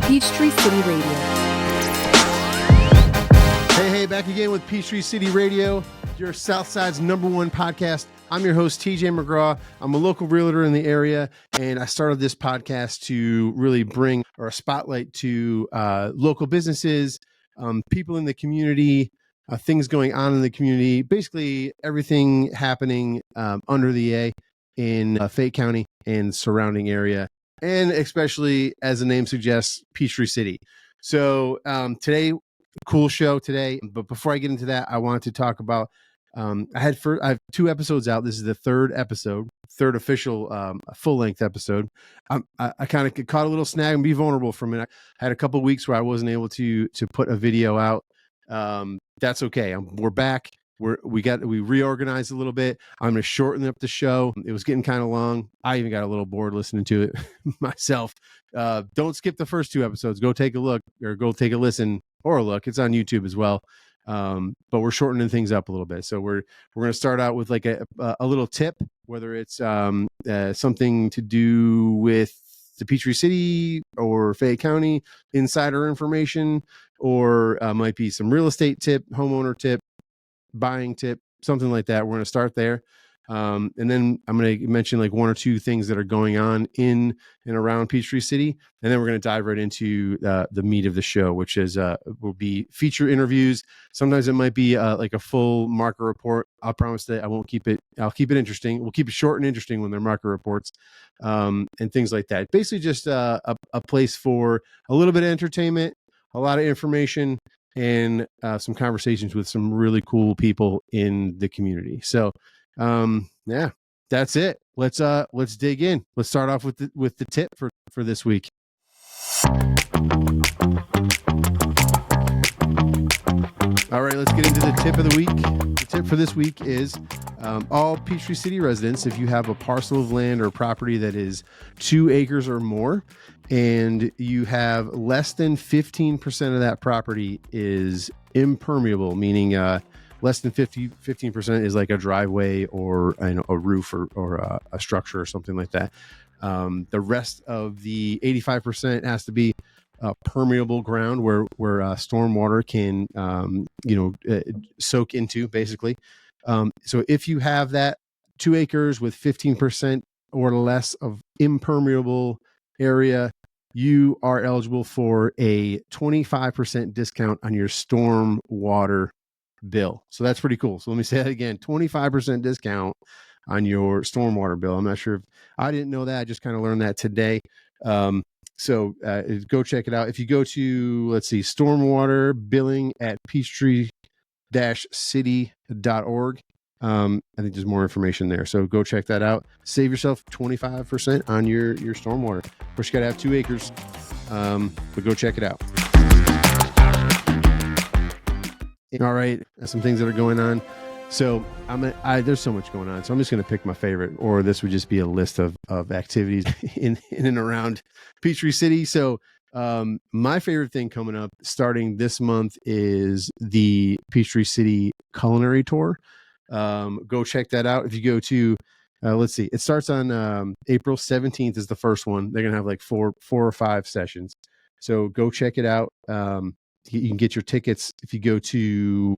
Peachtree City Radio. Hey, back again with Peachtree City Radio, your Southside's #1 podcast. I'm your host, TJ McGraw. I'm a local realtor in the area, and I started this podcast to really bring a spotlight to local businesses, people in the community, things going on in the community, basically everything happening under the A in Fayette County and surrounding area, and especially, as the name suggests, Peachtree City. So today, cool show today. But before I get into that, I wanted to talk about, I have 2 episodes out. This is the third official full-length episode. I kind of caught a little snag and be vulnerable from it. I had a couple of weeks where I wasn't able to put a video out. That's okay. We're back. We reorganized a little bit. I'm going to shorten up the show. It was getting kind of long. I even got a little bored listening to it myself. Don't skip the first 2 episodes. Go take a look, or go take a listen or a look. It's on YouTube as well. But we're shortening things up a little bit. So we're going to start out with like a little tip, whether it's something to do with the Peachtree City or Fayette County insider information, or might be some real estate tip, homeowner tip, buying tip, something like that. We're going to start there. And then I'm going to mention like 1 or 2 things that are going on in and around Peachtree City. And then we're going to dive right into the meat of the show, which is will be feature interviews. Sometimes it might be like a full market report. I'll promise that I'll keep it interesting. We'll keep it short and interesting when they're market reports, and things like that. Basically just a place for a little bit of entertainment, a lot of information, and some conversations with some really cool people in the community. So yeah, that's it. Let's dig in. Let's start off with the tip for this week. All right, let's get into the tip of the week. The tip for this week is all Peachtree City residents, if you have a parcel of land or property that is 2 acres or more, and you have less than 15% of that property is impermeable, meaning less than 15% is like a driveway or a roof or a structure or something like that. The rest of the 85% has to be permeable ground where stormwater can soak into, basically. So if you have that 2 acres with 15% or less of impermeable area, you are eligible for a 25% discount on your storm water bill. So that's pretty cool. So let me say that again, 25% discount on your stormwater bill. I'm not sure if I didn't know that. I just kind of learned that today. So go check it out. If you go to, let's see, stormwater billing at peachtree-city.org. I think there's more information there. So go check that out. Save yourself 25% on your stormwater. Of course, you got to have 2 acres, but go check it out. All right, some things that are going on. So there's so much going on. So I'm just going to pick my favorite, or this would just be a list of activities in and around Peachtree City. So my favorite thing coming up starting this month is the Peachtree City culinary tour. Go check that out. If you go to, let's see, it starts on April 17th is the first one. They're going to have like four or 5 sessions. So go check it out. You can get your tickets if you go to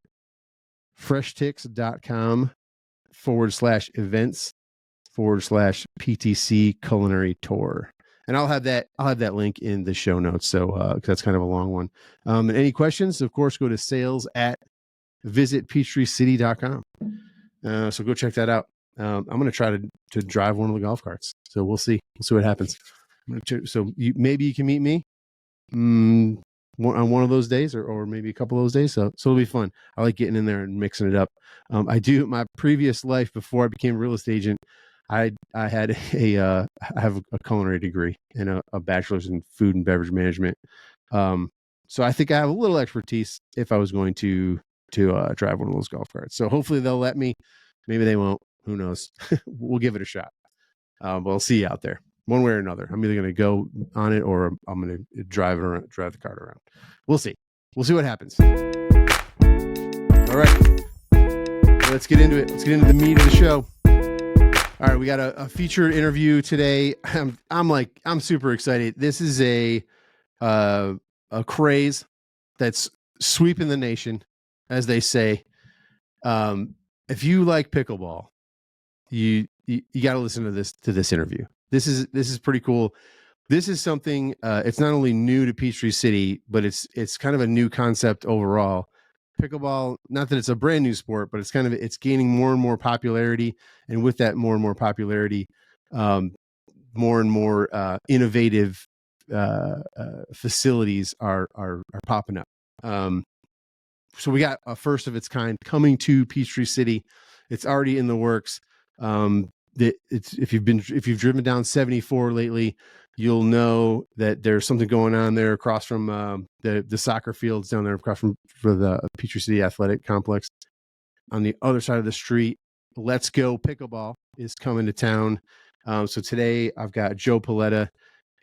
freshticks.com/events/PTC culinary tour. And I'll have that link in the show notes. So that's kind of a long one. And any questions, of course, go to sales@visitpeachtreecity.com. So go check that out. I'm going to try to drive one of the golf carts. So we'll see what happens. Maybe you can meet me on one of those days, or maybe a couple of those days. So it'll be fun. I like getting in there and mixing it up. I my previous life before I became a real estate agent, I have a culinary degree and a bachelor's in food and beverage management. So I think I have a little expertise if I was going to drive one of those golf carts. So hopefully they'll let me. Maybe they won't. Who knows? We'll give it a shot. But I'll see you out there. One way or another. I'm either going to go on it or I'm going to drive the cart around. We'll see. We'll see what happens. All right. Let's get into it. Let's get into the meat of the show. All right. We got a featured interview today. I'm super excited. This is a craze that's sweeping the nation, as they say. If you like pickleball, you got to listen to this interview. This is pretty cool. This is something. It's not only new to Peachtree City, but it's kind of a new concept overall. Pickleball, not that it's a brand new sport, but it's gaining more and more popularity, and with that more and more popularity, more and more innovative facilities are popping up. So we got a first of its kind coming to Peachtree City. It's already in the works. If you've driven down 74 lately, you'll know that there's something going on there across from the soccer fields down there across from the Peachtree City Athletic Complex. On the other side of the street, Let's Go Pickleball is coming to town. So today I've got Joe Paletta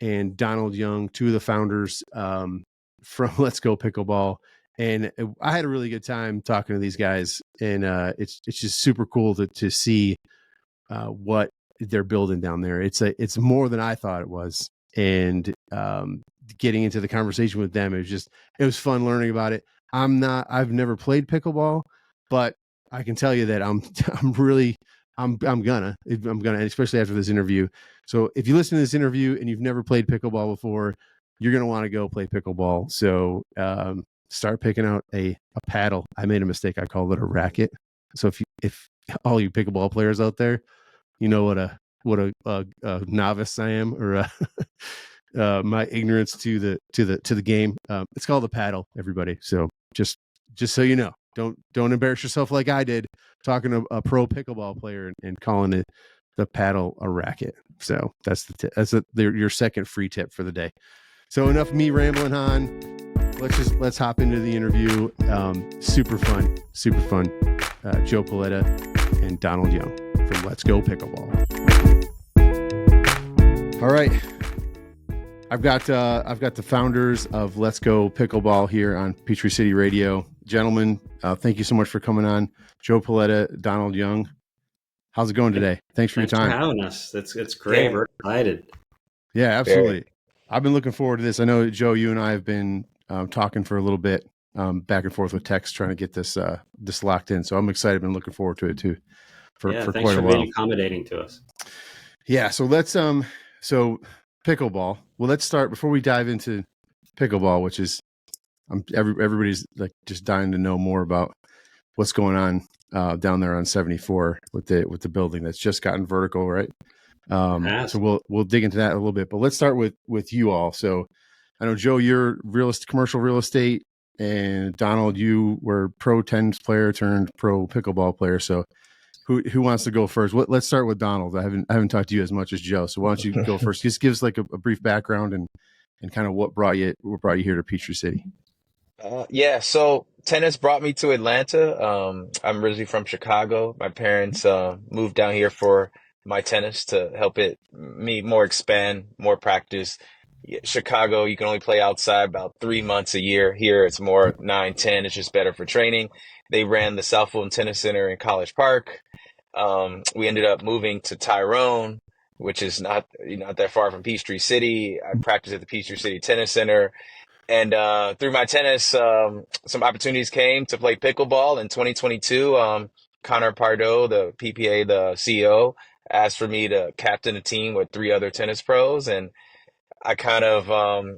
and Donald Young, two of the founders from Let's Go Pickleball. And I had a really good time talking to these guys, and it's just super cool to see what they're building down there. It's more than I thought it was, and getting into the conversation with them, it was fun learning about it. I've never played pickleball, but I can tell you that I'm gonna, especially after this interview. So if you listen to this interview and you've never played pickleball before, you're gonna want to go play pickleball. So start picking out a paddle. I made a mistake. I called it a racket. So if all you pickleball players out there, you know what a novice I am, or my ignorance to the game. It's called a paddle, everybody. So just so you know, don't embarrass yourself like I did talking to a pro pickleball player and calling it the paddle a racket. So that's your second free tip for the day. So enough me rambling on. Let's hop into the interview. Super fun. Joe Paletta and Donald Young from Let's Go Pickleball. All right, I've got the founders of Let's Go Pickleball here on Peachtree City Radio. Gentlemen, thank you so much for coming on. Joe Paletta, Donald Young. How's it going today? Thanks for your time. Thanks for having us. It's great. Yeah. We're excited. Yeah, absolutely. I've been looking forward to this. I know, Joe, you and I have been talking for a little bit, back and forth with text, trying to get this locked in. So I'm excited. I've been looking forward to it too for quite a while. Thanks for being accommodating to us. Yeah. So let's so pickleball. Well, let's start before we dive into pickleball, which is everybody's like just dying to know more about what's going on down there on 74 with the building that's just gotten vertical, right? So we'll dig into that a little bit, but let's start with you all. So I know, Joe, you're commercial real estate, and Donald, you were pro tennis player turned pro pickleball player. So who wants to go first? Let's start with Donald. I haven't talked to you as much as Joe, so why don't you go first? Just give us like a brief background and kind of what brought you here to Peachtree City. So tennis brought me to Atlanta. I'm originally from Chicago. My parents moved down here for my tennis to help me more expand, more practice. Chicago, you can only play outside about 3 months a year. Here, it's more 9, 10. It's just better for training. They ran the South Fulton Tennis Center in College Park. We ended up moving to Tyrone, which is not that far from Peachtree City. I practiced at the Peachtree City Tennis Center. And through my tennis, some opportunities came to play pickleball in 2022. Connor Pardo, the PPA, the CEO, asked for me to captain a team with 3 other tennis pros. And I kind of,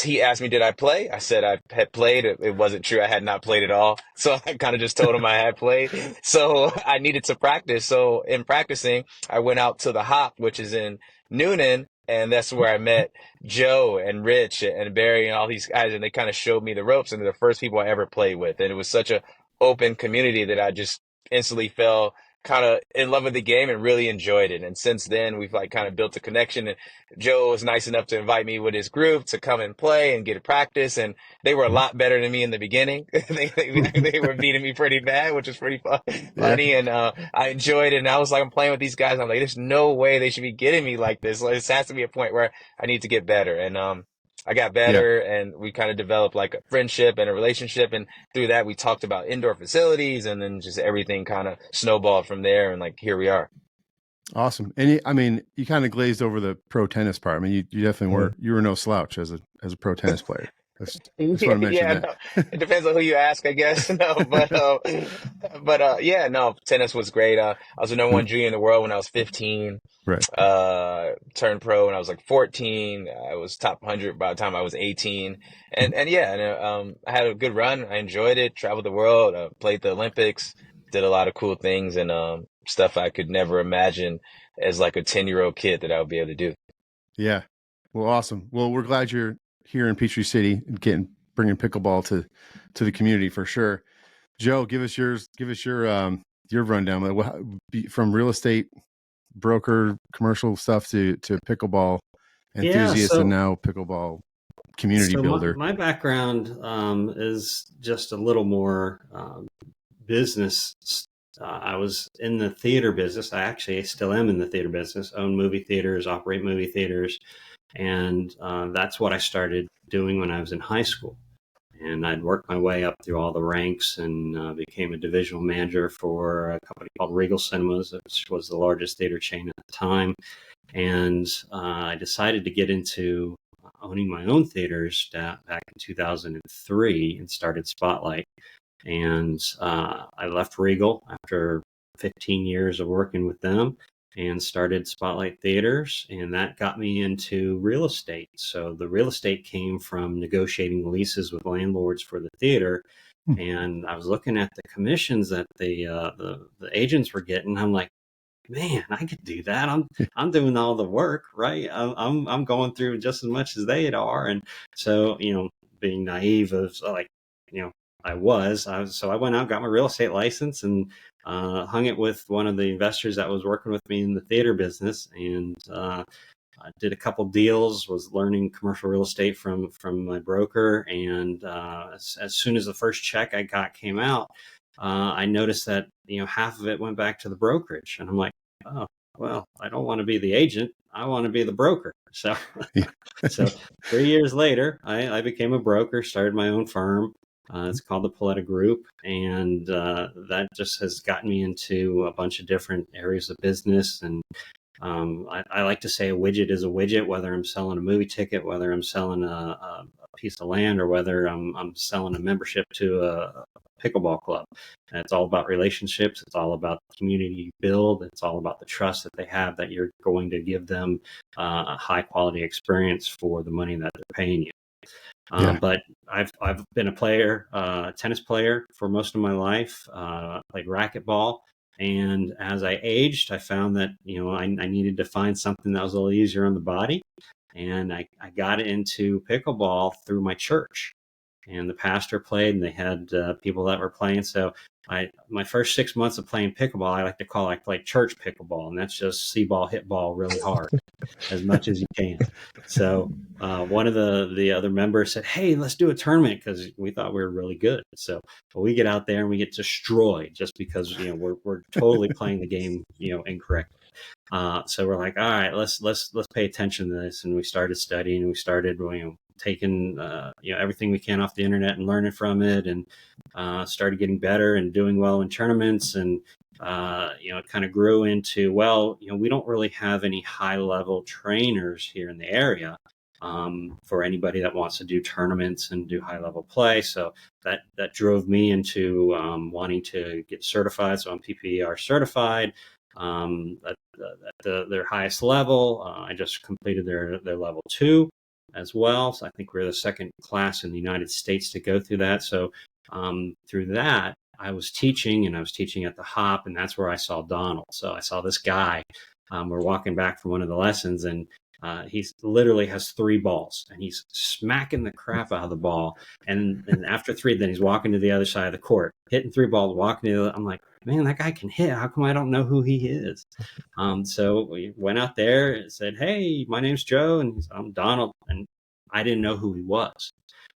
he asked me, did I play? I said I had played. It wasn't true. I had not played at all. So I kind of just told him I had played. So I needed to practice. So in practicing, I went out to the Hop, which is in Noonan. And that's where I met Joe and Rich and Barry and all these guys. And they kind of showed me the ropes, and they're the first people I ever played with. And it was such an open community that I just instantly fell kind of in love with the game and really enjoyed it. And since then, we've like kind of built a connection. And Joe was nice enough to invite me with his group to come and play and get a practice. And they were a lot better than me in the beginning. they were beating me pretty bad, which was pretty funny. Yeah. And I enjoyed it. And I was like, I'm playing with these guys. I'm like, there's no way they should be getting me like this. Like, this has to be a point where I need to get better. And I got better, and we kind of developed like a friendship and a relationship. And through that, we talked about indoor facilities, and then just everything kind of snowballed from there. And like, here we are. Awesome. And you kind of glazed over the pro tennis part. I mean, you definitely weren't, you were no slouch as a pro tennis player. Just want to mention Yeah, that. no, it depends on who you ask, I guess. No, yeah, no, tennis was great. I was the number one junior in the world when I was 15. Right. Turned pro when I was like 14. I was top 100 by the time I was 18. And yeah, I had a good run. I enjoyed it. Traveled the world. Played the Olympics. Did a lot of cool things and stuff I could never imagine as like a 10-year-old kid that I would be able to do. Yeah. Well, awesome. Well, we're glad you're here in Peachtree City and bringing pickleball to the community for sure. Joe, give us your rundown. From real estate broker commercial stuff to pickleball Yeah. enthusiast and now pickleball community So builder. my background is just a little more business. I was in the theater business. I actually still am in the theater business, own movie theaters, operate movie theaters. And that's what I started doing when I was in high school. And I'd worked my way up through all the ranks and became a divisional manager for a company called Regal Cinemas, which was the largest theater chain at the time. And I decided to get into owning my own theaters back in 2003 and started Spotlight. And I left Regal after 15 years of working with them and started Spotlight Theaters. And that got me into real estate. So the real estate came from negotiating leases with landlords for the theater. And I was looking at the commissions that the agents were getting. I'm like, man, I could do that. I'm doing all the work, right? I'm going through just as much as they are. And so, being naive of like, so I went out, got my real estate license and hung it with one of the investors that was working with me in the theater business. And I did a couple deals, was learning commercial real estate from my broker. And as soon as the first check I got came out, I noticed that, half of it went back to the brokerage. And I'm like, oh, well, I don't want to be the agent. I want to be the broker. So, so 3 years later, I became a broker, started my own firm. It's called the Paletta Group. And that just has gotten me into a bunch of different areas of business. And I like to say a widget is a widget, whether I'm selling a movie ticket, whether I'm selling a piece of land, or whether I'm selling a membership to a pickleball club. And it's all about relationships. It's all about the community you build. It's all about the trust that they have that you're going to give them a high quality experience for the money that they're paying you. But I've been a player, tennis player for most of my life. Played racquetball. And as I aged, I found that, I needed to find something that was a little easier on the body. And I got into pickleball through my church. And the pastor played, and they had people that were playing. So my first 6 months of playing pickleball, I like to call I play church pickleball. And that's just see ball, hit ball really hard as much as you can. So one of the other members said, hey, let's do a tournament, because we thought we were really good. So we get out there and we get destroyed just because we're totally playing the game incorrectly. So we're like, all right, let's pay attention to this. And we started studying. We started taking everything we can off the internet and learning from it, and started getting better and doing well in tournaments. And it kind of grew into, we don't really have any high level trainers here in the area for anybody that wants to do tournaments and do high level play. So that drove me into wanting to get certified. So I'm PPR certified at their highest level. I just completed their level 2 as well. So I think we're the second class in the United States to go through that. So through that, I was teaching at the Hop, and that's where I saw Donald. So I saw this guy. We're walking back from one of the lessons, and he literally has 3 balls, and he's smacking the crap out of the ball. And after 3, then he's walking to the other side of the court, hitting 3 balls, walking to the other. I'm like, man, that guy can hit. How come I don't know who he is? So we went out there and said, hey, my name's Joe, and I'm Donald. And I didn't know who he was.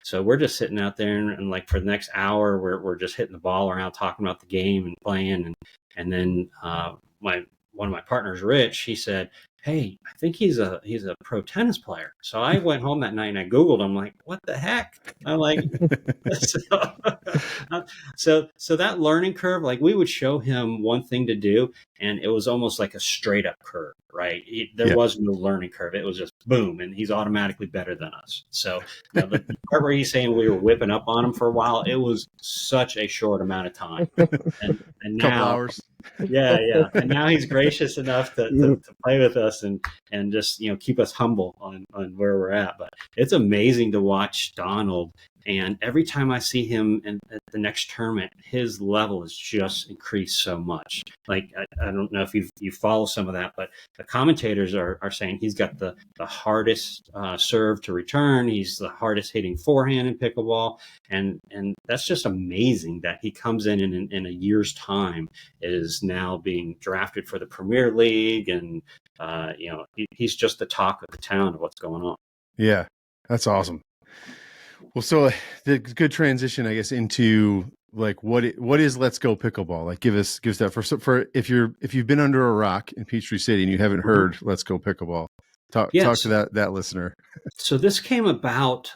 So we're just sitting out there, and like for the next hour, we're just hitting the ball around, talking about the game and playing. And then one of my partners, Rich, he said, hey, I think he's a pro tennis player. So I went home that night and I Googled him, like, what the heck? I'm like, so, so that learning curve, like we would show him one thing to do, and it was almost like a straight up curve, right? There was no learning curve. It was just boom, and he's automatically better than us. So the part where he's saying we were whipping up on him for a while, it was such a short amount of time, and now, couple hours. yeah, and now he's gracious enough to play with us and just keep us humble on where we're at. But it's amazing to watch Donald. And every time I see him at the next tournament, his level has just increased so much. Like, I don't know if you follow some of that, but the commentators are saying he's got the hardest serve to return. He's the hardest hitting forehand in pickleball. And that's just amazing that he comes in a year's time, is now being drafted for the Premier League. And, he's just the talk of the town of what's going on. Yeah, that's awesome. Well, so the good transition, I guess, into like what is Let's Go Pickleball. Like, give us that for if you've been under a rock in Peachtree City and you haven't heard Let's Go Pickleball, talk to that listener. So this came about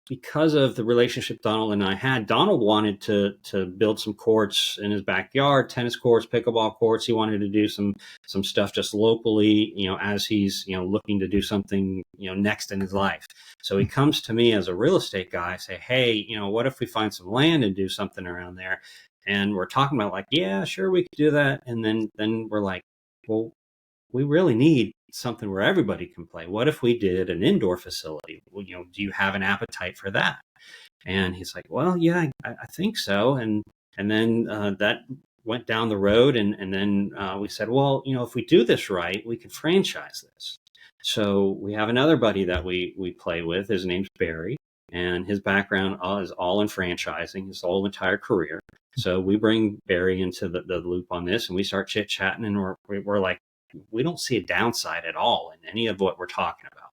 because of the relationship Donald and I had. Donald wanted to build some courts in his backyard, tennis courts, pickleball courts. He wanted to do some stuff just locally, as he's, looking to do something, next in his life. So he comes to me as a real estate guy, say, hey, what if we find some land and do something around there? And we're talking about like, yeah, sure, we could do that. And then we're like, well, we really need something where everybody can play. What if we did an indoor facility? Well, do you have an appetite for that? And he's like, well, yeah, I think so. And then that went down the road. And then we said, well, if we do this right, we can franchise this. So we have another buddy that we play with. His name's Barry, and his background is all in franchising, his whole entire career. So we bring Barry into the loop on this, and we start chit-chatting, and we're like, we don't see a downside at all in any of what we're talking about.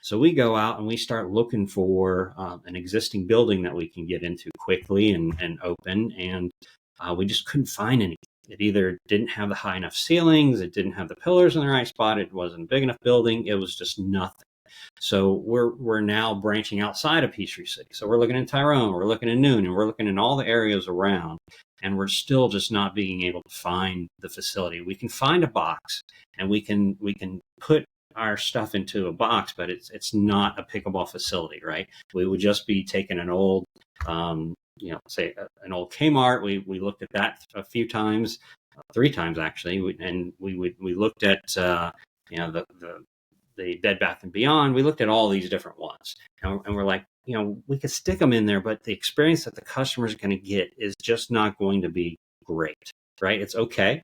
So we go out and we start looking for an existing building that we can get into quickly and open. And we just couldn't find anything. It either didn't have the high enough ceilings, it didn't have the pillars in the right spot, it wasn't a big enough building, it was just nothing. So we're now branching outside of Peachtree City. So we're looking in Tyrone, we're looking in Noon, and we're looking in all the areas around. And we're still just not being able to find the facility. We can find a box and we can put our stuff into a box, but it's not a pickleball facility, right? We would just be taking an old, say an old Kmart. We looked at that a few times, 3 times actually, we looked at the Bed Bath & Beyond. We looked at all these different ones, and we're like, we could stick them in there, but the experience that the customer is going to get is just not going to be great, right? It's okay.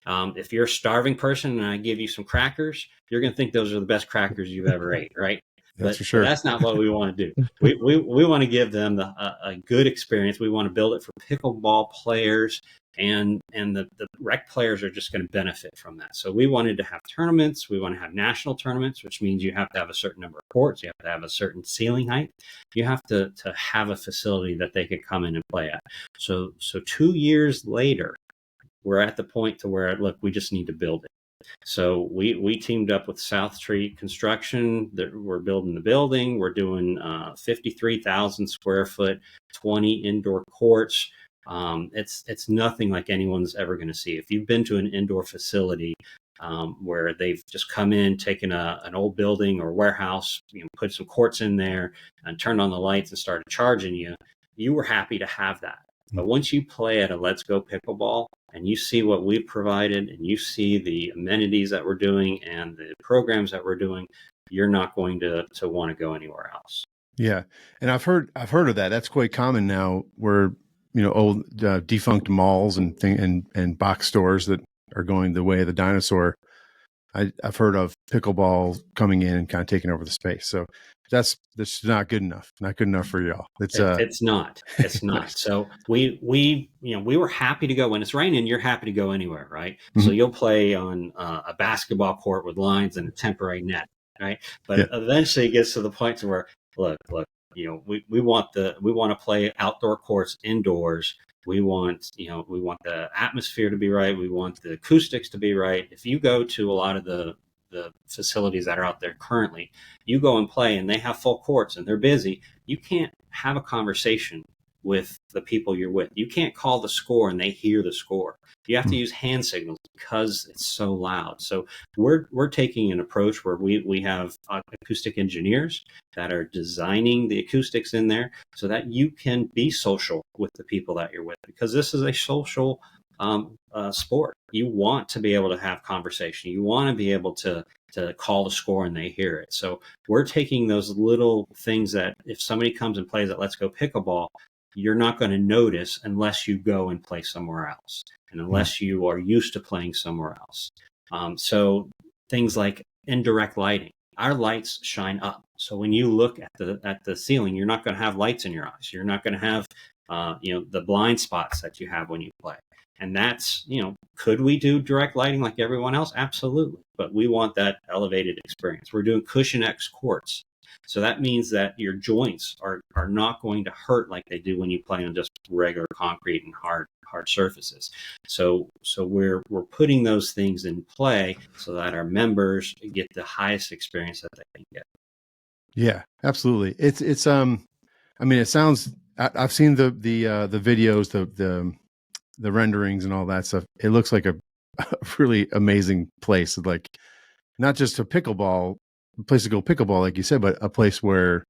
If you're a starving person and I give you some crackers, you're going to think those are the best crackers you've ever ate, right? That's for sure. But that's not what we want to do. We want to give them a good experience. We want to build it for pickleball players, and the rec players are just going to benefit from that. So we wanted to have tournaments. We want to have national tournaments, which means you have to have a certain number of courts. You have to have a certain ceiling height. You have to have a facility that they could come in and play at. So 2 years later, we're at the point to where, look, we just need to build it. So we teamed up with South Street Construction. We're building the building. We're doing 53,000 square foot, 20 indoor courts. It's nothing like anyone's ever going to see. If you've been to an indoor facility where they've just come in, taken an old building or warehouse, put some courts in there and turned on the lights and started charging you, you were happy to have that. But once you play at a Let's Go Pickleball and you see what we've provided and you see the amenities that we're doing and the programs that we're doing, you're not going to want to go anywhere else. Yeah. And I've heard of that. That's quite common now, where, old defunct malls and box stores that are going the way of the dinosaur. I've heard of pickleball coming in and kind of taking over the space. So that's not good enough. Not good enough for y'all. It's not. So we were happy to go when it's raining. You're happy to go anywhere, right? Mm-hmm. So you'll play on a basketball court with lines and a temporary net, right? But eventually it gets to the point to where, look, we want to play outdoor courts indoors. We want the atmosphere to be right. We want the acoustics to be right. If you go to a lot of the the facilities that are out there currently. You go and play and they have full courts and they're busy. You can't have a conversation with the people you're with. You can't call the score and they hear the score. You have to use hand signals because it's so loud. So we're taking an approach where we have acoustic engineers that are designing the acoustics in there so that you can be social with the people that you're with, because this is a social sport. You want to be able to have conversation. You want to be able to call the score and they hear it. So we're taking those little things that if somebody comes and plays at Let's Go Pickleball, you're not going to notice unless you go and play somewhere else and unless you are used to playing somewhere else. So things like indirect lighting. Our lights shine up. So when you look at the ceiling, you're not going to have lights in your eyes. You're not going to have the blind spots that you have when you play. And that's, could we do direct lighting like everyone else? Absolutely. But we want that elevated experience. We're doing cushion X courts. So that means that your joints are not going to hurt like they do when you play on just regular concrete and hard surfaces. So we're putting those things in play so that our members get the highest experience that they can get. Yeah, absolutely. It's I mean, it sounds. I've seen the videos, the renderings and all that stuff. It looks like a really amazing place. Like not just a place to go pickleball, like you said, but a place where,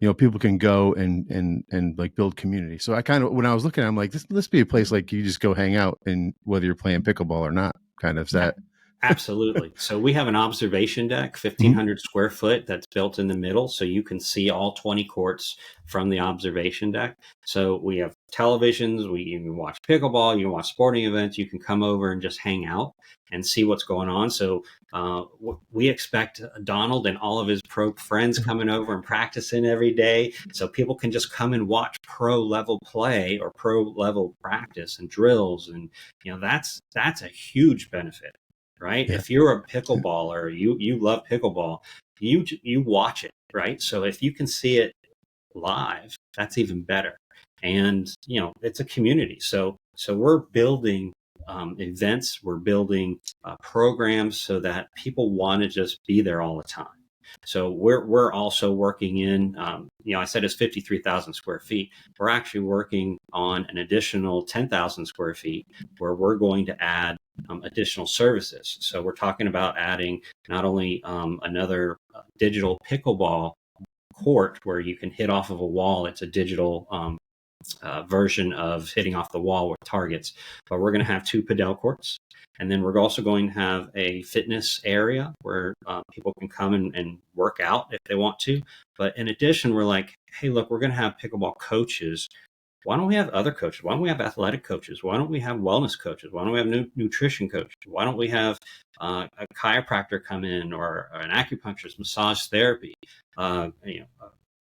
people can go and like build community. So I kind of, when I was looking, I'm like, this be a place like you just go hang out, and whether you're playing pickleball or not, kind of. Is that? Absolutely. So we have an observation deck, 1,500 square foot, that's built in the middle. So you can see all 20 courts from the observation deck. So we have televisions. You can watch pickleball, you can watch sporting events. You can come over and just hang out and see what's going on. So we expect Donald and all of his pro friends coming over and practicing every day. So people can just come and watch pro level play or pro level practice and drills. And, that's a huge benefit. Right. Yeah. If you're a pickleballer, you love pickleball, you watch it. Right. So if you can see it live, that's even better. And, it's a community. So we're building events, we're building programs so that people want to just be there all the time. So we're also working in, I said it's 53,000 square feet. We're actually working on an additional 10,000 square feet where we're going to add additional services. So we're talking about adding not only another digital pickleball court where you can hit off of a wall. It's a digital version of hitting off the wall with targets, but we're going to have 2 padel courts. And then we're also going to have a fitness area where people can come and work out if they want to. But in addition, we're like, hey, look, we're going to have pickleball coaches. Why don't we have other coaches? Why don't we have athletic coaches? Why don't we have wellness coaches? Why don't we have nutrition coaches? Why don't we have a chiropractor come in, or an acupuncturist, massage therapy,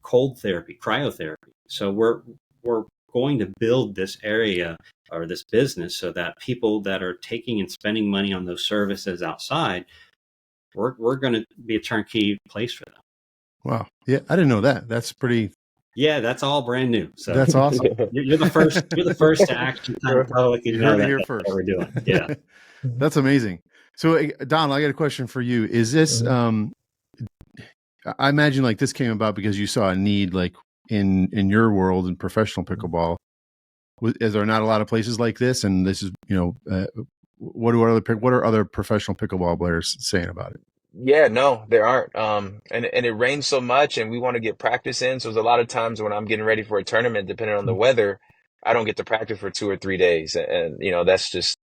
cold therapy, cryotherapy? So we're going to build this area or this business so that people that are taking and spending money on those services outside, we're going to be a turnkey place for them. Wow. Yeah, I didn't know that. That's pretty. Yeah, that's all brand new. So that's awesome. You're the first. You're the first to actually kind of publicly know that first. What we're doing. Yeah, that's amazing. So, Donald, I got a question for you. Is this? I imagine like this came about because you saw a need, like in your world in professional pickleball. Is there not a lot of places like this? And this is, what are other professional pickleball players saying about it? Yeah, no, there aren't. And it rains so much, and we want to get practice in. So there's a lot of times when I'm getting ready for a tournament, depending on the weather, I don't get to practice for 2 or 3 days. And that's just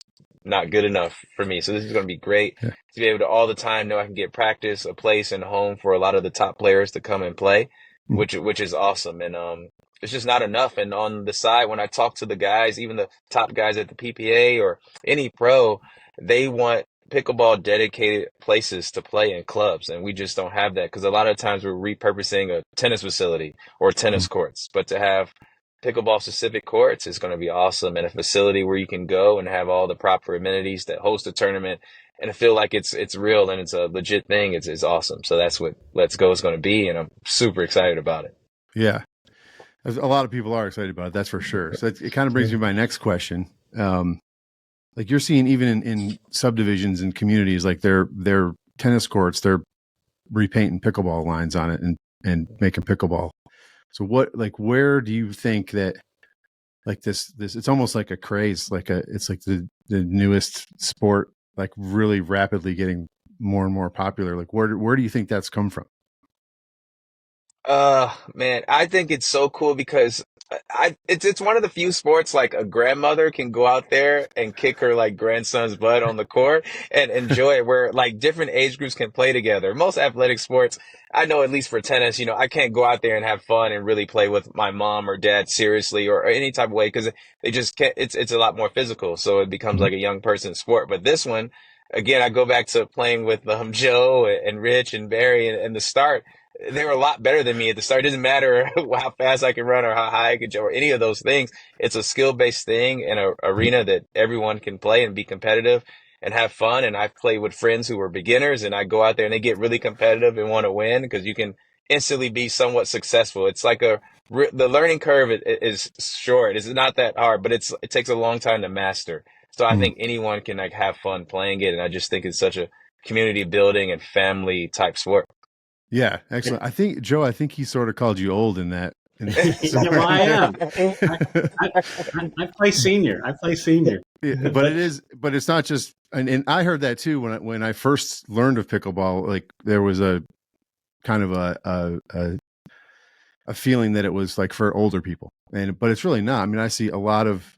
not good enough for me. So this is going to be great to be able to all the time know I can get practice, a place, and a home for a lot of the top players to come and play, which is awesome. And it's just not enough. And on the side, when I talk to the guys, even the top guys at the PPA or any pro, they want pickleball dedicated places to play in clubs, and we just don't have that, because a lot of times we're repurposing a tennis facility or tennis courts. But to have pickleball specific courts is going to be awesome, and a facility where you can go and have all the proper amenities that host a tournament and feel like it's real and it's a legit thing. It's awesome. So that's what Let's Go is going to be, and I'm super excited about it. Yeah, a lot of people are excited about it, that's for sure. So it kind of brings me to my next question. Like you're seeing even in subdivisions and communities, like they're tennis courts, they're repainting pickleball lines on it and making pickleball. So where do you think that like this, it's almost like a craze, it's like the newest sport, like really rapidly getting more and more popular. Like where do you think that's come from? Man, I think it's so cool because it's one of the few sports like a grandmother can go out there and kick her like grandson's butt on the court and enjoy it, where like different age groups can play together. Most athletic sports, I know at least for tennis, I can't go out there and have fun and really play with my mom or dad seriously or any type of way because they just can't. It's a lot more physical, so it becomes like a young person's sport. But this one, again, I go back to playing with Joe and Rich and Barry and the start. They were a lot better than me at the start. It doesn't matter how fast I can run or how high I can jump or any of those things. It's a skill-based thing in an arena that everyone can play and be competitive and have fun. And I've played with friends who were beginners, and I go out there and they get really competitive and want to win because you can instantly be somewhat successful. It's like the learning curve is short. It's not that hard, but it takes a long time to master. So I think anyone can like have fun playing it. And I just think it's such a community building and family type sport. Yeah, excellent. I think Joe, he sort of called you old in that. Well, I am. I play senior. Yeah, but it's not just, and I heard that too when I first learned of pickleball. Like there was a kind of a feeling that it was like for older people, but it's really not. I mean, I see a lot of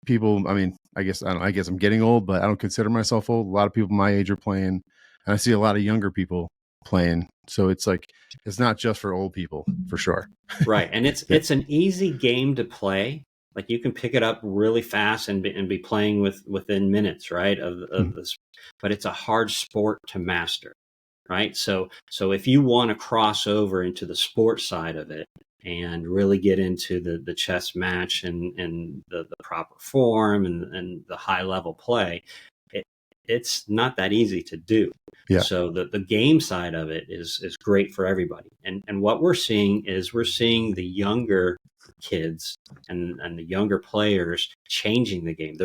people. I mean, I guess I'm getting old, but I don't consider myself old. A lot of people my age are playing, and I see a lot of younger people playing. So it's like it's not just for old people, for sure. Right, and it's an easy game to play. Like you can pick it up really fast and be playing within minutes, right? Of this, but it's a hard sport to master, right? So if you want to cross over into the sport side of it and really get into the chess match and the proper form and the high level play, it's not that easy to do. Yeah. So the game side of it is great for everybody. And what we're seeing the younger kids and the younger players changing the game.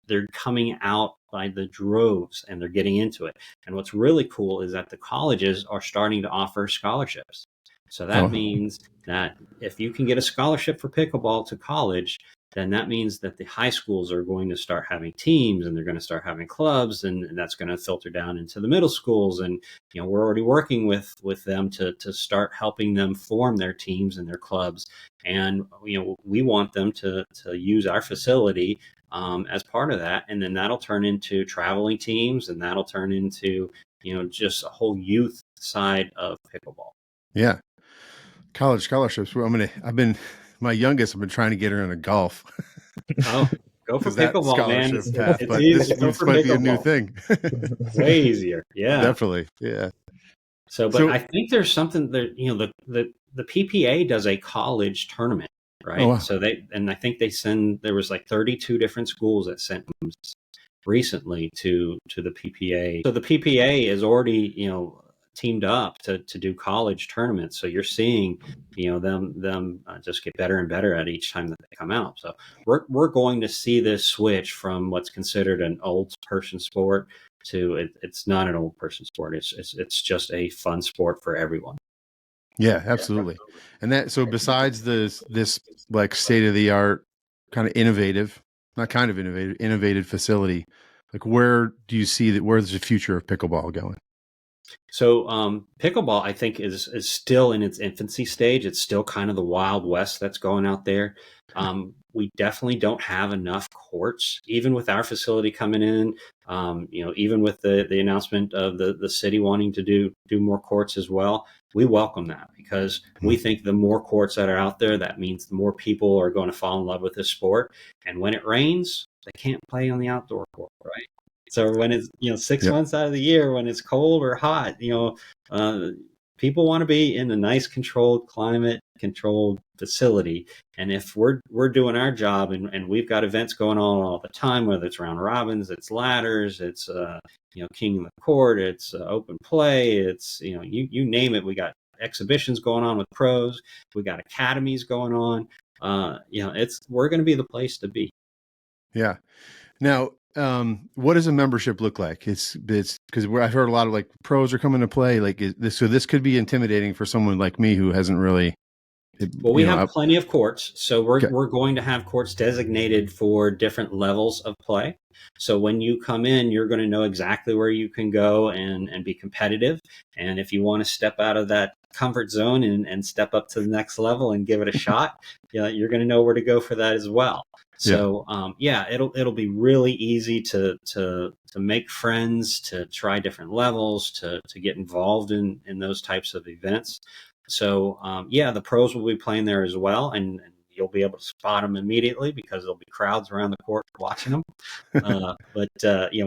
They're coming out by the droves and they're getting into it. And what's really cool is that the colleges are starting to offer scholarships. So that means that if you can get a scholarship for pickleball to college, then that means that the high schools are going to start having teams and they're going to start having clubs, and that's going to filter down into the middle schools. And, we're already working with them to start helping them form their teams and their clubs. And, we want them to use our facility as part of that. And then that'll turn into traveling teams, and that'll turn into, just a whole youth side of pickleball. Yeah. College scholarships. My youngest, I've been trying to get her into golf. Oh, go for pickleball, man. This might be a new thing. Way easier. Yeah, definitely. Yeah. So I think there's something there. The PPA does a college tournament, right? Oh, wow. So I think there was like 32 different schools that sent them recently to the PPA. So the PPA is already, teamed up to do college tournaments. So you're seeing, them just get better and better at each time that they come out. So we're going to see this switch from what's considered an old person sport to it's not an old person sport. It's just a fun sport for everyone. Yeah, absolutely. And besides this like state of the art kind of innovative facility, like where do you see where's the future of pickleball going? So pickleball, I think, is still in its infancy stage. It's still kind of the Wild West that's going out there. We definitely don't have enough courts, even with our facility coming in. Even with the announcement of the city wanting to do more courts as well. We welcome that because we think the more courts that are out there, that means the more people are going to fall in love with this sport. And when it rains, they can't play on the outdoor court, right? So when it's 6 months out of the year, when it's cold or hot, people want to be in a nice controlled climate, controlled facility. And if we're doing our job and we've got events going on all the time, whether it's round robins, it's ladders, it's king of the court, it's open play, it's you name it. We got exhibitions going on with pros, we got academies going on. We're going to be the place to be. Yeah. Now, what does a membership look like? It's because I've heard a lot of like pros are coming to play. Like this could be intimidating for someone like me who hasn't really. Well, we have plenty of courts, so Okay. we're going to have courts designated for different levels of play. So when you come in, you're going to know exactly where you can go and be competitive. And if you want to step out of that comfort zone and step up to the next level and give it a shot, you're going to know where to go for that as well. So it'll be really easy to make friends, to try different levels, to get involved in those types of events. So the pros will be playing there as well, and you'll be able to spot them immediately because there'll be crowds around the court watching them.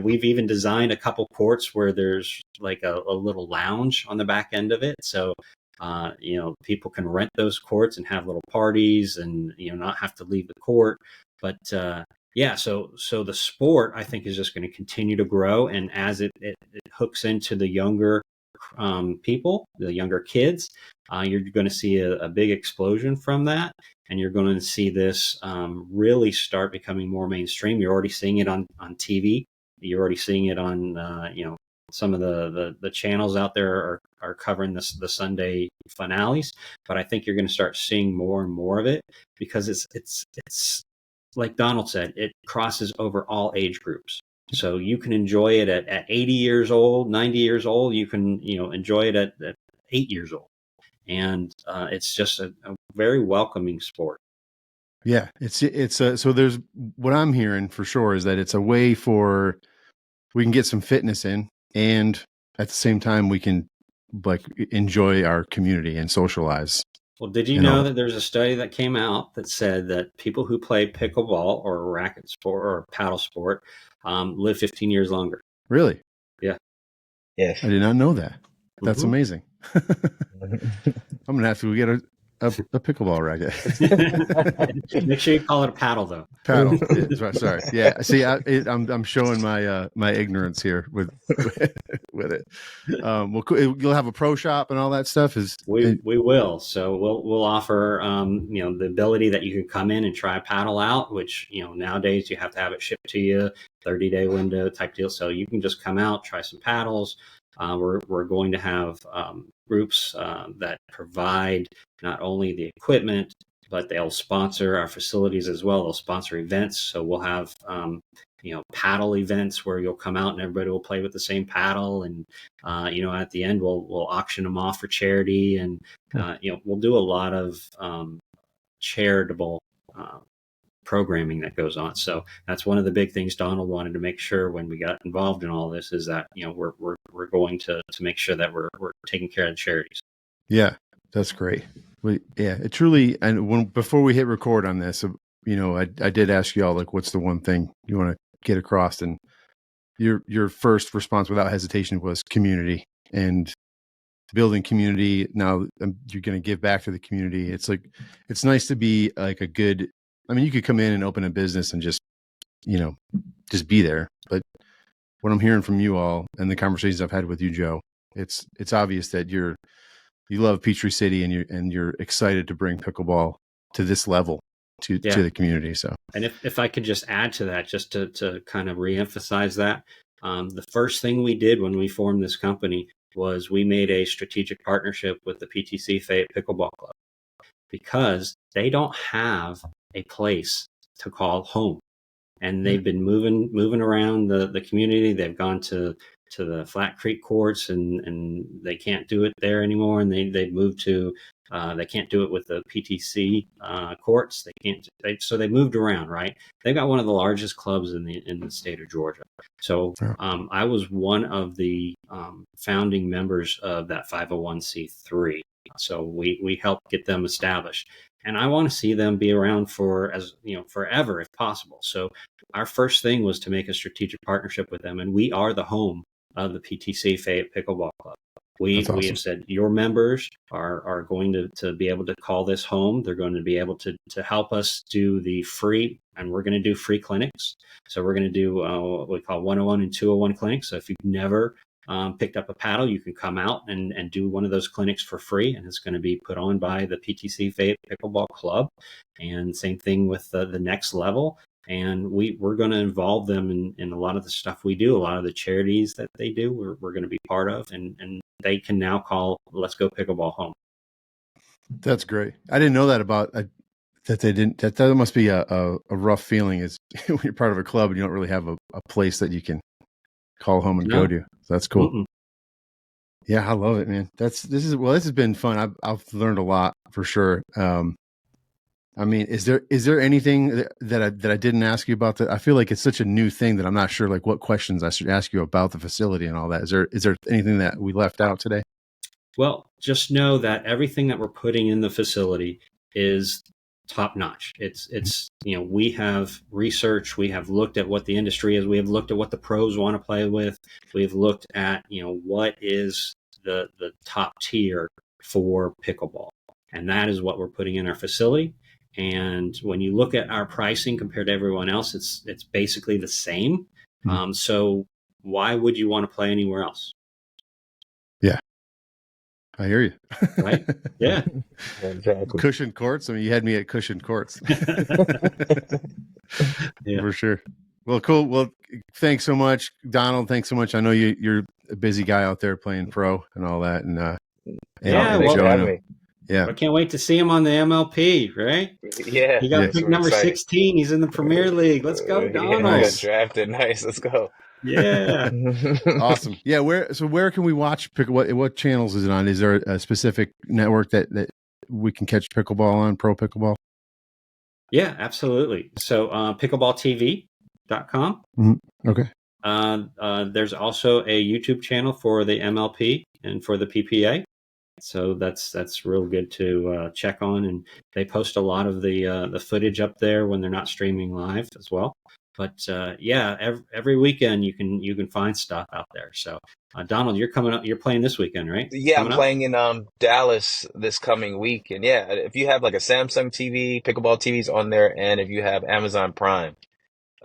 We've even designed a couple courts where there's like a little lounge on the back end of it, so people can rent those courts and have little parties and not have to leave the court. But so the sport, I think, is just going to continue to grow, and as it hooks into the younger people, the younger kids, you're going to see a big explosion from that, and you're going to see this really start becoming more mainstream. You're already seeing it on TV. You're already seeing it on some of the channels out there are covering the Sunday finales, but I think you're going to start seeing more and more of it because it's like Donald said, it crosses over all age groups. So you can enjoy it at 80 years old, 90 years old. You can, enjoy it at 8 years old. And it's just a very welcoming sport. Yeah, so there's what I'm hearing for sure is that it's a way for we can get some fitness in, and at the same time we can like enjoy our community and socialize. Well, did you know that there's a study that came out that said that people who play pickleball or racket sport or paddle sport live 15 years longer? Really? Yeah. Yes. I did not know that. That's amazing. I'm gonna have to get a pickleball racket. Make sure you call it a paddle, though. Paddle. Sorry. Yeah. See, I'm showing my ignorance here with it. You'll have a pro shop and all that stuff. We will. So we'll offer the ability that you can come in and try a paddle out, which nowadays you have to have it shipped to you, 30-day window type deal. So you can just come out, try some paddles. We're going to have groups that provide not only the equipment, but they'll sponsor our facilities as well. They'll sponsor events. So we'll have, paddle events where you'll come out and everybody will play with the same paddle. And, at the end, we'll auction them off for charity. And, we'll do a lot of charitable programming that goes on. So that's one of the big things Donald wanted to make sure when we got involved in all this is that, we're going to make sure that we're taking care of the charities. Yeah, that's great. It truly, and before we hit record on this, I did ask y'all, like, what's the one thing you want to get across? And your first response without hesitation was community and building community. Now you're going to give back to the community. It's like, it's nice to be like you could come in and open a business and just be there. But what I'm hearing from you all and the conversations I've had with you, Joe, it's obvious that you love Peachtree City and you're excited to bring pickleball to this level to the community. So, and if I could just add to that, just to kind of reemphasize that, the first thing we did when we formed this company was we made a strategic partnership with the PTC Fayette Pickleball Club because they don't have a place to call home, and they've been moving around the community. They've gone to the Flat Creek courts and they can't do it there anymore, and they've moved to they can't do it with the PTC courts. So they moved around, right? They've got one of the largest clubs in the state of Georgia. So I was one of the founding members of that 501c3. So we helped get them established. And I want to see them be around forever if possible. So our first thing was to make a strategic partnership with them, and we are the home of the PTC Fayette Pickleball Club. We have said your members are going to be able to call this home. They're going to be able to help us do the free, and we're going to do free clinics. So we're going to do what we call 101 and 201 clinics. So if you've never picked up a paddle, you can come out and do one of those clinics for free, and it's going to be put on by the PTC Fayette Pickleball Club. And same thing with the next level. and we're going to involve them in a lot of the stuff we do, a lot of the charities that they do. We're going to be part of, and they can now call Let's Go Pickleball home. That's great. I didn't know that about that they didn't. That must be a rough feeling is when you're part of a club and you don't really have a place that you can call home and go to. So that's cool. Mm-mm. Yeah, I love it, man. This has been fun. I've learned a lot for sure. I mean, is there anything that I didn't ask you about that? I feel like it's such a new thing that I'm not sure like what questions I should ask you about the facility and all that. Is there anything that we left out today? Well, just know that everything that we're putting in the facility is top notch. It's we have research, we have looked at what the industry is, we have looked at what the pros want to play with, we've looked at what is the top tier for pickleball, and that is what we're putting in our facility. And when you look at our pricing compared to everyone else, it's basically the same. Mm-hmm. So why would you want to play anywhere else? Yeah, I hear you. Right? Yeah. Exactly. Cushioned courts. I mean, you had me at cushioned courts. Yeah. For sure. Well, cool. Well, thanks so much, Donald. Thanks so much. I know you're a busy guy out there playing pro and all that. And I can't wait to see him on the MLP, right? Yeah. He got pick number 16. He's in the Premier League. Let's go, Donald. Yeah, got drafted. Nice. Let's go. Yeah. Awesome. Yeah. Where can we watch what channels is it on? Is there a specific network that we can catch pickleball on, pro pickleball? Yeah, absolutely. So pickleballtv.com. Mm-hmm. Okay. There's also a YouTube channel for the MLP and for the PPA. So that's real good to check on, and they post a lot of the footage up there when they're not streaming live as well. But every weekend you can find stuff out there. So Donald, you're coming up. You're playing this weekend, right? Yeah, I'm playing in Dallas this coming week, and yeah, if you have like a Samsung TV, pickleball TV's on there, and if you have Amazon Prime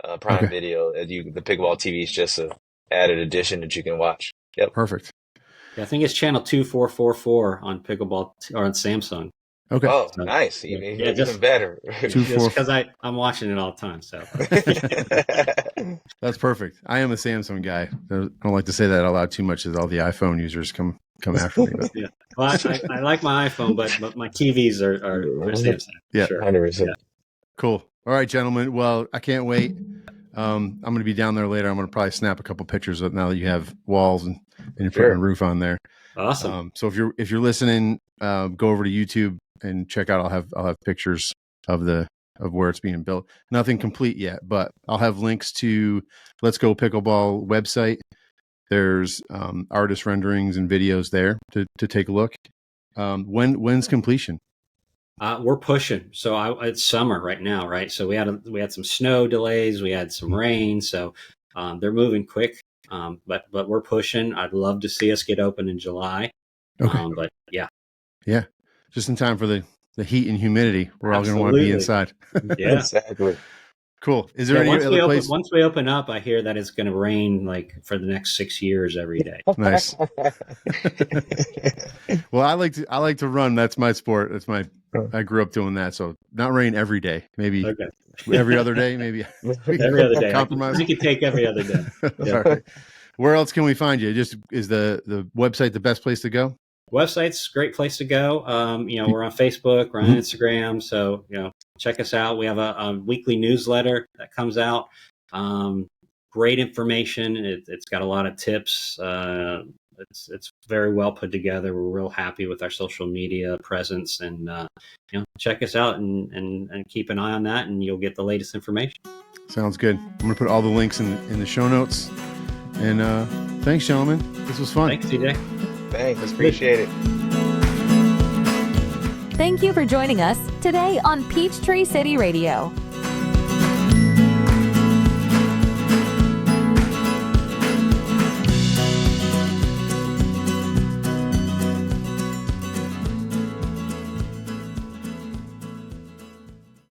Video, the pickleball TV is just a added addition that you can watch. Yep, perfect. Yeah, I think it's channel 2444 on pickleball or on Samsung. Okay. Oh, so, nice. Even better. Just because I'm watching it all the time. So that's perfect. I am a Samsung guy. I don't like to say that out loud too much, as all the iPhone users come after me. But. Yeah. Well, I like my iPhone, but my TVs are Samsung. Yeah, sure. 100%. Yeah. Cool. All right, gentlemen. Well, I can't wait. I'm going to be down there later. I'm going to probably snap a couple pictures of now that you have walls and you're putting a roof on there. Awesome. So if you're listening, go over to YouTube and check out. I'll have pictures of where it's being built. Nothing complete yet, but I'll have links to Let's Go Pickleball website. There's artist renderings and videos there to take a look. When's completion? We're pushing. So it's summer right now, right? So we had some snow delays, we had some rain, so they're moving quick. But we're pushing. I'd love to see us get open in July. Okay. But yeah, just in time for the heat and humidity. We're all going to want to be inside. Yeah, exactly. Cool. Is there any other place? Once we open up, I hear that it's going to rain like for the next 6 years every day. Nice. Well, I like to run. That's my sport. I grew up doing that. So not rain every day. Maybe every other day. Maybe every other day. Compromise. We could take every other day. Yeah. All right. Where else can we find you? Just is the website the best place to go? Website's a great place to go. We're on Facebook, we're on Instagram. So, check us out. We have a weekly newsletter that comes out. Great information. It's got a lot of tips. It's very well put together. We're real happy with our social media presence, and check us out and keep an eye on that, and you'll get the latest information. Sounds good. I'm going to put all the links in the show notes. And thanks, gentlemen. This was fun. Thanks, TJ. Thanks. Appreciate it. Thank you for joining us today on Peachtree City Radio.